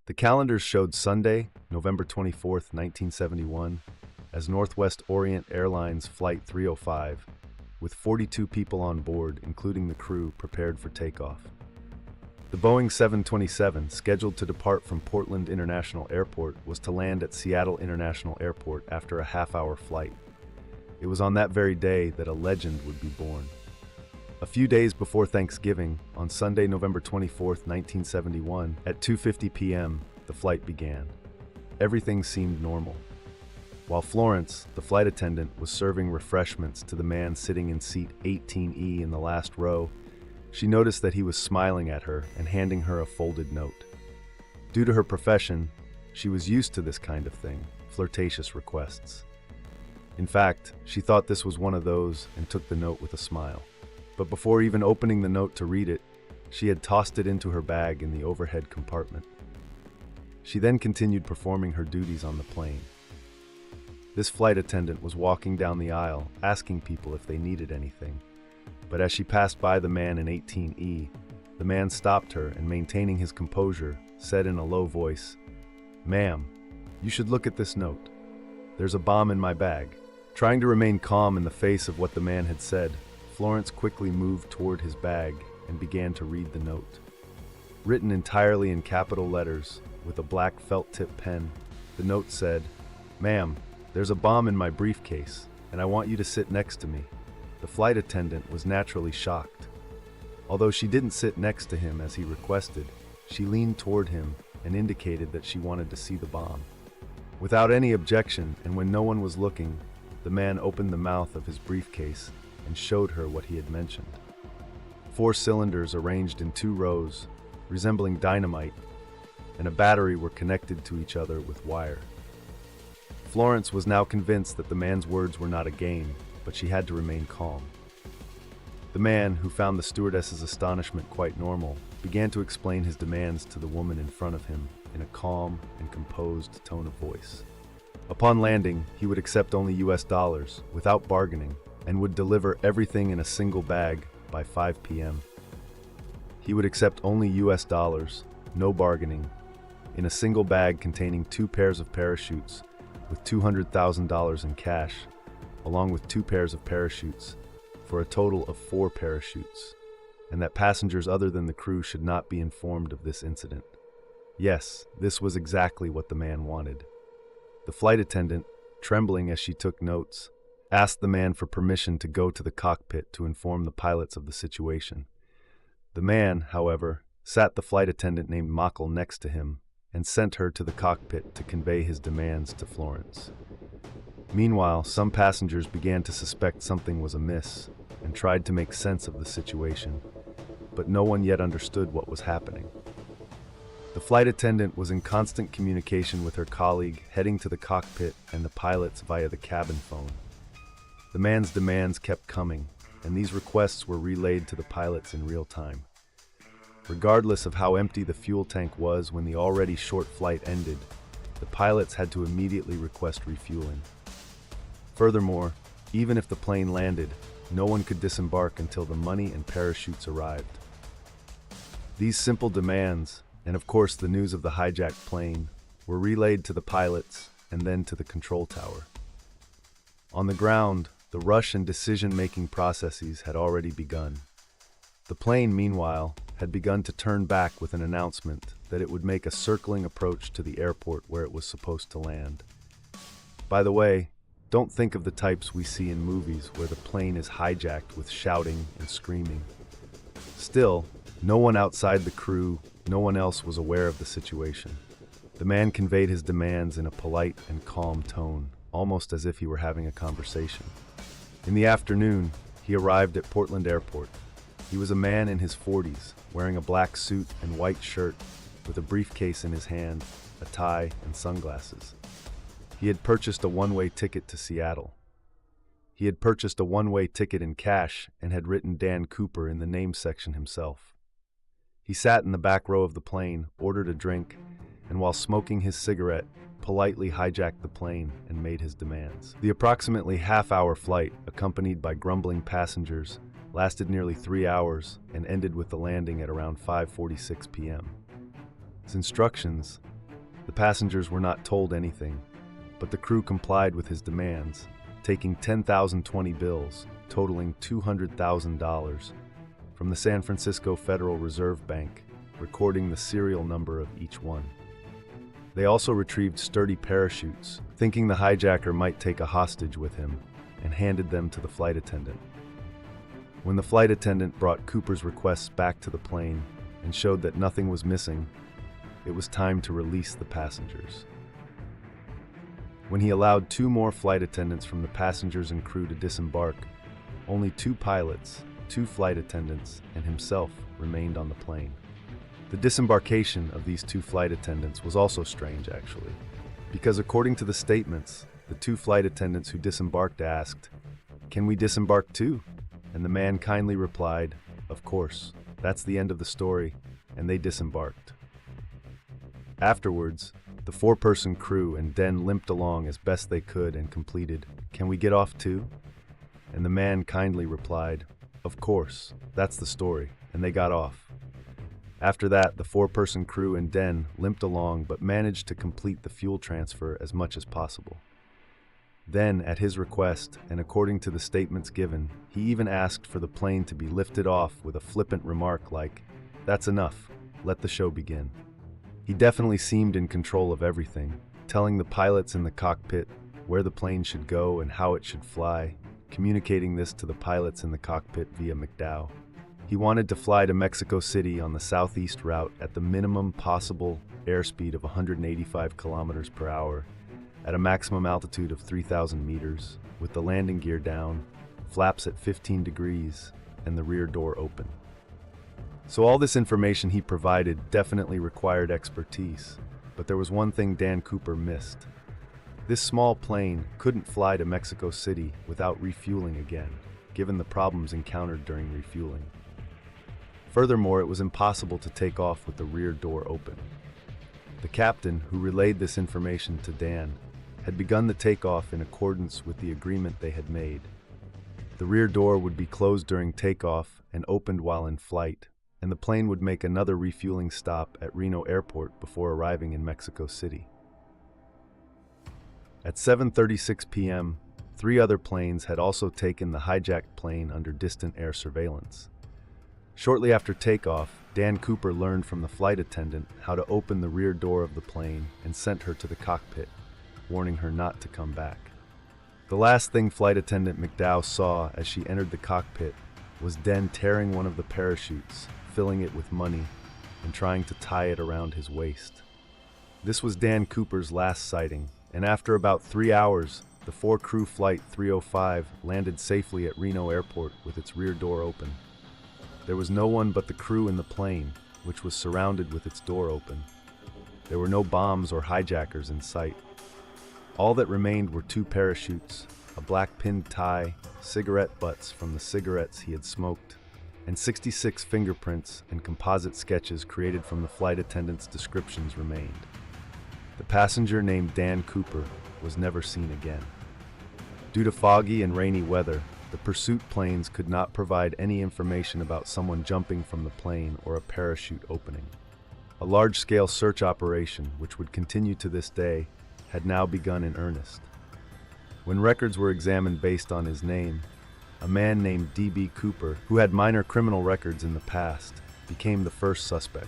The calendars showed Sunday, November 24th, 1971, as Northwest Orient Airlines Flight 305, with 42 people on board, including the crew, prepared for takeoff. The Boeing 727, scheduled to depart from Portland International Airport, was to land at Seattle International Airport after a half-hour flight. It was on that very day that a legend would be born. A few days before Thanksgiving, on Sunday, November 24th, 1971, at 2:50 p.m., the flight began. Everything seemed normal. While Florence, the flight attendant, was serving refreshments to the man sitting in seat 18E in the last row, she noticed that he was smiling at her and handing her a folded note. Due to her profession, she was used to this kind of thing, flirtatious requests. In fact, she thought this was one of those and took the note with a smile. But before even opening the note to read it, she had tossed it into her bag in the overhead compartment. She then continued performing her duties on the plane. This flight attendant was walking down the aisle, asking people if they needed anything. But as she passed by the man in 18E, the man stopped her and, maintaining his composure, said in a low voice, "Ma'am, you should look at this note. There's a bomb in my bag." Trying to remain calm in the face of what the man had said, Florence quickly moved toward his bag and began to read the note. Written entirely in capital letters with a black felt-tip pen, the note said, "Ma'am, there's a bomb in my briefcase, and I want you to sit next to me." The flight attendant was naturally shocked. Although she didn't sit next to him as he requested, she leaned toward him and indicated that she wanted to see the bomb. Without any objection, and when no one was looking, the man opened the mouth of his briefcase and showed her what he had mentioned. 4 cylinders arranged in 2 rows, resembling dynamite, and a battery were connected to each other with wire. Florence was now convinced that the man's words were not a game, but she had to remain calm. The man, who found the stewardess's astonishment quite normal, began to explain his demands to the woman in front of him in a calm and composed tone of voice. Upon landing, he would accept only US dollars, without bargaining, and would deliver everything in a single bag by 5 p.m. He would accept only US dollars, no bargaining, in a single bag containing 2 pairs of parachutes with $200,000 in cash, along with 2 pairs of parachutes, for a total of 4 parachutes, and that passengers other than the crew should not be informed of this incident. Yes, this was exactly what the man wanted. The flight attendant, trembling as she took notes, asked the man for permission to go to the cockpit to inform the pilots of the situation. The man, however, sat the flight attendant named Mockel next to him and sent her to the cockpit to convey his demands to Florence. Meanwhile, some passengers began to suspect something was amiss and tried to make sense of the situation, but no one yet understood what was happening. The flight attendant was in constant communication with her colleague heading to the cockpit and the pilots via the cabin phone. The man's demands kept coming, and these requests were relayed to the pilots in real time. Regardless of how empty the fuel tank was when the already short flight ended, the pilots had to immediately request refueling. Furthermore, even if the plane landed, no one could disembark until the money and parachutes arrived. These simple demands, and of course the news of the hijacked plane, were relayed to the pilots and then to the control tower. On the ground, the rush and decision-making processes had already begun. The plane, meanwhile, had begun to turn back with an announcement that it would make a circling approach to the airport where it was supposed to land. By the way, don't think of the types we see in movies where the plane is hijacked with shouting and screaming. Still, no one outside the crew, no one else was aware of the situation. The man conveyed his demands in a polite and calm tone, almost as if he were having a conversation. In the afternoon, he arrived at Portland Airport. He was a man in his 40s, wearing a black suit and white shirt, with a briefcase in his hand, a tie, and sunglasses. He had purchased a one-way ticket to Seattle. He had purchased a one-way ticket in cash and had written Dan Cooper in the name section himself. He sat in the back row of the plane, ordered a drink, and while smoking his cigarette, politely hijacked the plane and made his demands. The approximately half-hour flight, accompanied by grumbling passengers, lasted nearly 3 hours and ended with the landing at around 5:46 p.m. His instructions, The passengers were not told anything, but the crew complied with his demands, taking 10,020 bills, totaling $200,000, from the San Francisco Federal Reserve Bank, recording the serial number of each one. They also retrieved sturdy parachutes, thinking the hijacker might take a hostage with him, and handed them to the flight attendant. When the flight attendant brought Cooper's requests back to the plane and showed that nothing was missing, it was time to release the passengers. When he allowed 2 more flight attendants from the passengers and crew to disembark, only 2 pilots, 2 flight attendants, and himself remained on the plane. The disembarkation of these 2 flight attendants was also strange, actually, because according to the statements, the 2 flight attendants who disembarked asked, "Can we disembark too?" And the man kindly replied, "Of course, that's the end of the story," and they disembarked. Afterwards, the 4-person crew and Den limped along as best they could and completed, "Can we get off too?" And the man kindly replied, "Of course, that's the story," and they got off. After that, the 4-person crew and Den limped along but managed to complete the fuel transfer as much as possible. Then, at his request, and according to the statements given, he even asked for the plane to be lifted off with a flippant remark like, "That's enough, let the show begin." He definitely seemed in control of everything, telling the pilots in the cockpit where the plane should go and how it should fly, communicating this to the pilots in the cockpit via McDowell. He wanted to fly to Mexico City on the southeast route at the minimum possible airspeed of 185 kilometers per hour, at a maximum altitude of 3,000 meters, with the landing gear down, flaps at 15 degrees, and the rear door open. So all this information he provided definitely required expertise, but there was one thing Dan Cooper missed. This small plane couldn't fly to Mexico City without refueling again, given the problems encountered during refueling. Furthermore, it was impossible to take off with the rear door open. The captain, who relayed this information to Dan, had begun the takeoff in accordance with the agreement they had made. The rear door would be closed during takeoff and opened while in flight, and the plane would make another refueling stop at Reno Airport before arriving in Mexico City. At 7:36 p.m., 3 other planes had also taken the hijacked plane under distant air surveillance. Shortly after takeoff, Dan Cooper learned from the flight attendant how to open the rear door of the plane and sent her to the cockpit, warning her not to come back. The last thing flight attendant McDowell saw as she entered the cockpit was Den tearing one of the parachutes, filling it with money, and trying to tie it around his waist. This was Dan Cooper's last sighting, and after about 3 hours, the 4-crew Flight 305 landed safely at Reno Airport with its rear door open. There was no one but the crew in the plane, which was surrounded with its door open. There were no bombs or hijackers in sight. All that remained were 2 parachutes, a black pinned tie, cigarette butts from the cigarettes he had smoked, and 66 fingerprints and composite sketches created from the flight attendant's descriptions remained. The passenger named Dan Cooper was never seen again. Due to foggy and rainy weather, the pursuit planes could not provide any information about someone jumping from the plane or a parachute opening. A large-scale search operation, which would continue to this day, had now begun in earnest. When records were examined based on his name, a man named D.B. Cooper, who had minor criminal records in the past, became the first suspect.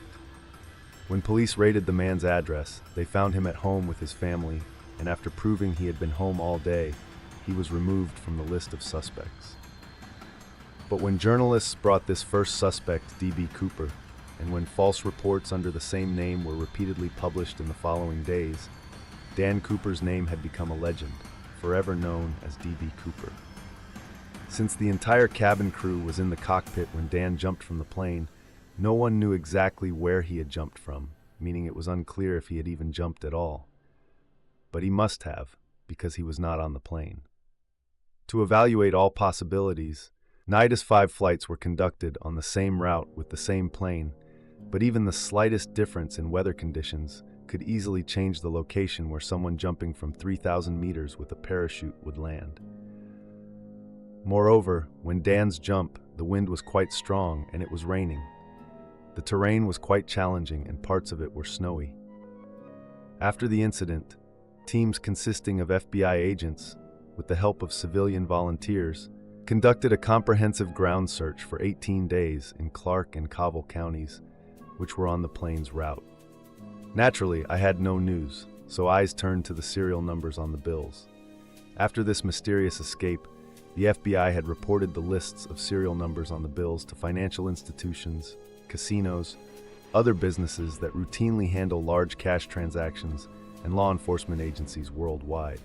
When police raided the man's address, they found him at home with his family, and after proving he had been home all day, he was removed from the list of suspects. But when journalists brought this first suspect, D.B. Cooper, and when false reports under the same name were repeatedly published in the following days, Dan Cooper's name had become a legend, forever known as D.B. Cooper. Since the entire cabin crew was in the cockpit when Dan jumped from the plane, no one knew exactly where he had jumped from, meaning it was unclear if he had even jumped at all. But he must have, because he was not on the plane. To evaluate all possibilities, Nidus 5 flights were conducted on the same route with the same plane, but even the slightest difference in weather conditions could easily change the location where someone jumping from 3,000 meters with a parachute would land. Moreover, when Dan's jump, the wind was quite strong and it was raining. The terrain was quite challenging and parts of it were snowy. After the incident, teams consisting of FBI agents, with the help of civilian volunteers, conducted a comprehensive ground search for 18 days in Clark and Covell counties, which were on the plane's route. Naturally, I had no news, so eyes turned to the serial numbers on the bills. After this mysterious escape, the FBI had reported the lists of serial numbers on the bills to financial institutions, casinos, other businesses that routinely handle large cash transactions, and law enforcement agencies worldwide.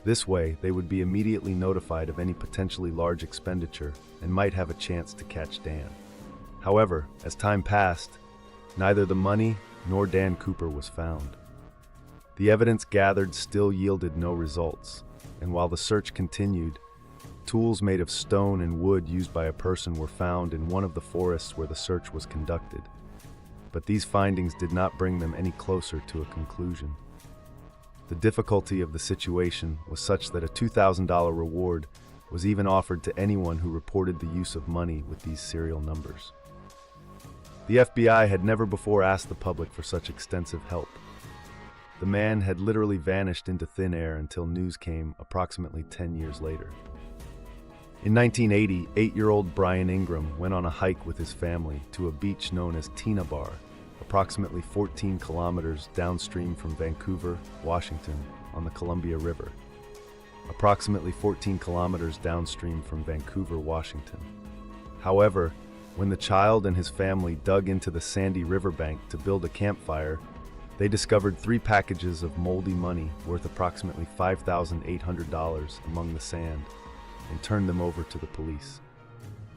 This way, they would be immediately notified of any potentially large expenditure and might have a chance to catch Dan. However, as time passed, neither the money nor Dan Cooper was found. The evidence gathered still yielded no results, and while the search continued, tools made of stone and wood used by a person were found in one of the forests where the search was conducted. But these findings did not bring them any closer to a conclusion. The difficulty of the situation was such that a $2,000 reward was even offered to anyone who reported the use of money with these serial numbers. The FBI had never before asked the public for such extensive help. The man had literally vanished into thin air until news came approximately 10 years later. In 1980, 8-year-old Brian Ingram went on a hike with his family to a beach known as Tina Bar, approximately 14 kilometers downstream from Vancouver, Washington, on the Columbia River. Approximately 14 kilometers downstream from Vancouver, Washington. However, when the child and his family dug into the sandy riverbank to build a campfire, they discovered 3 packages of moldy money worth approximately $5,800 among the sand and turned them over to the police.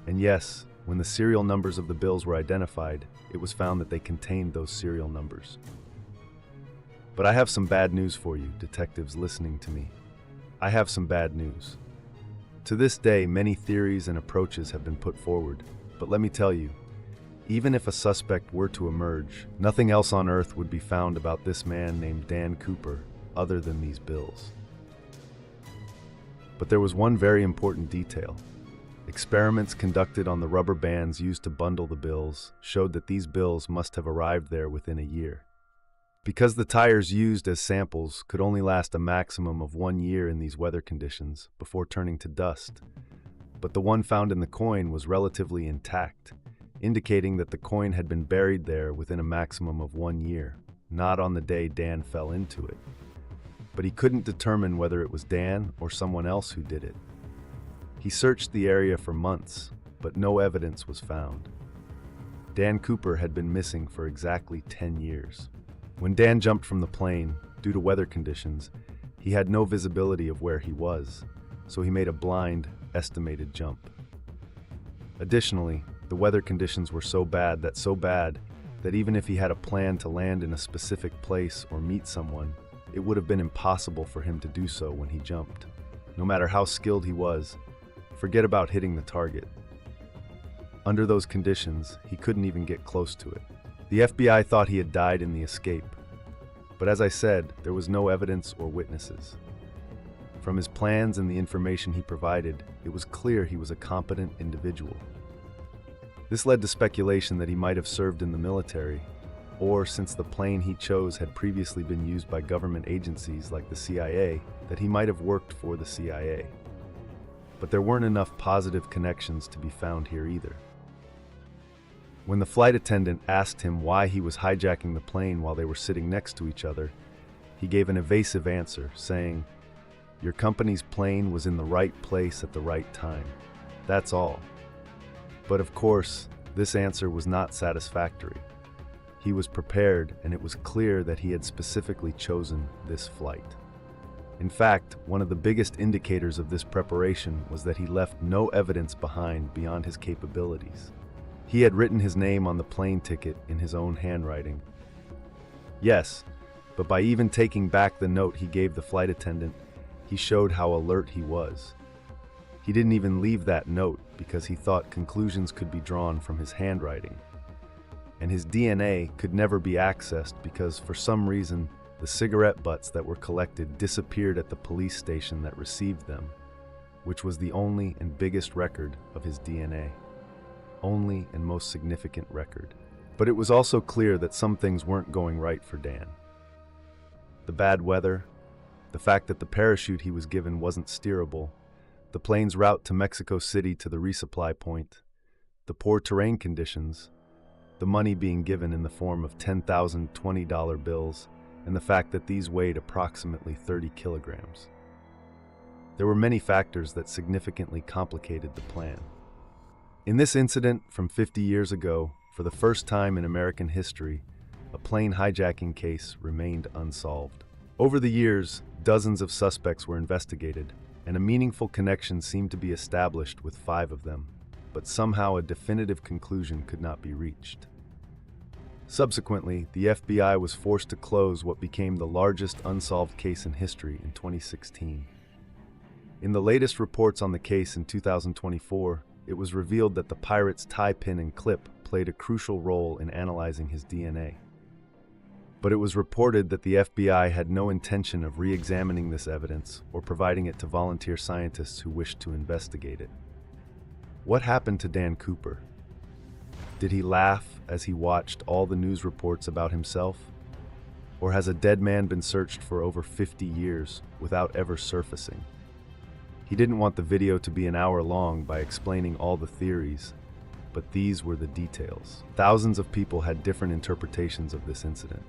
And yes, when the serial numbers of the bills were identified, it was found that they contained those serial numbers. But I have some bad news for you, detectives listening to me. I have some bad news. To this day, many theories and approaches have been put forward, but let me tell you, even if a suspect were to emerge, nothing else on earth would be found about this man named Dan Cooper other than these bills. But there was one very important detail. Experiments conducted on the rubber bands used to bundle the bills showed that these bills must have arrived there within a year. Because the tires used as samples could only last a maximum of 1 year in these weather conditions before turning to dust, but the one found in the coin was relatively intact, indicating that the coin had been buried there within a maximum of 1 year, not on the day Dan fell into it. But he couldn't determine whether it was Dan or someone else who did it. He searched the area for months, but no evidence was found. Dan Cooper had been missing for exactly 10 years. When Dan jumped from the plane, due to weather conditions, he had no visibility of where he was, so he made a blind, estimated jump. Additionally, the weather conditions were so bad that even if he had a plan to land in a specific place or meet someone, it would have been impossible for him to do so when he jumped. No matter how skilled he was, forget about hitting the target. Under those conditions, he couldn't even get close to it. The FBI thought he had died in the escape, but as I said, there was no evidence or witnesses. From his plans and the information he provided, it was clear he was a competent individual. This led to speculation that he might have served in the military, or since the plane he chose had previously been used by government agencies like the CIA, that he might have worked for the CIA. But there weren't enough positive connections to be found here either. When the flight attendant asked him why he was hijacking the plane while they were sitting next to each other, he gave an evasive answer, saying, "Your company's plane was in the right place at the right time. That's all." But of course, this answer was not satisfactory. He was prepared, and it was clear that he had specifically chosen this flight. In fact, one of the biggest indicators of this preparation was that he left no evidence behind beyond his capabilities. He had written his name on the plane ticket in his own handwriting. Yes, but by even taking back the note he gave the flight attendant, he showed how alert he was. He didn't even leave that note because he thought conclusions could be drawn from his handwriting. And his DNA could never be accessed because, for some reason, the cigarette butts that were collected disappeared at the police station that received them, which was the only and biggest record of his DNA. Only and most significant record. But it was also clear that some things weren't going right for Dan. The bad weather, the fact that the parachute he was given wasn't steerable, the plane's route to Mexico City to the resupply point, the poor terrain conditions, the money being given in the form of 10,000 $20 bills, and the fact that these weighed approximately 30 kilograms. There were many factors that significantly complicated the plan. In this incident from 50 years ago, for the first time in American history, a plane hijacking case remained unsolved. Over the years, dozens of suspects were investigated, and a meaningful connection seemed to be established with 5 of them, but somehow a definitive conclusion could not be reached. Subsequently, the FBI was forced to close what became the largest unsolved case in history in 2016. In the latest reports on the case in 2024, it was revealed that the pirate's tie pin and clip played a crucial role in analyzing his DNA. But it was reported that the FBI had no intention of re-examining this evidence or providing it to volunteer scientists who wished to investigate it. What happened to Dan Cooper? Did he laugh as he watched all the news reports about himself? Or has a dead man been searched for over 50 years without ever surfacing? He didn't want the video to be an hour long by explaining all the theories, but these were the details. Thousands of people had different interpretations of this incident.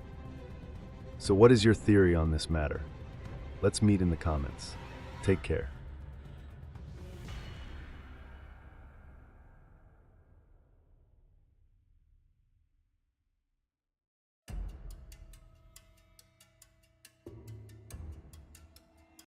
So what is your theory on this matter? Let's meet in the comments. Take care.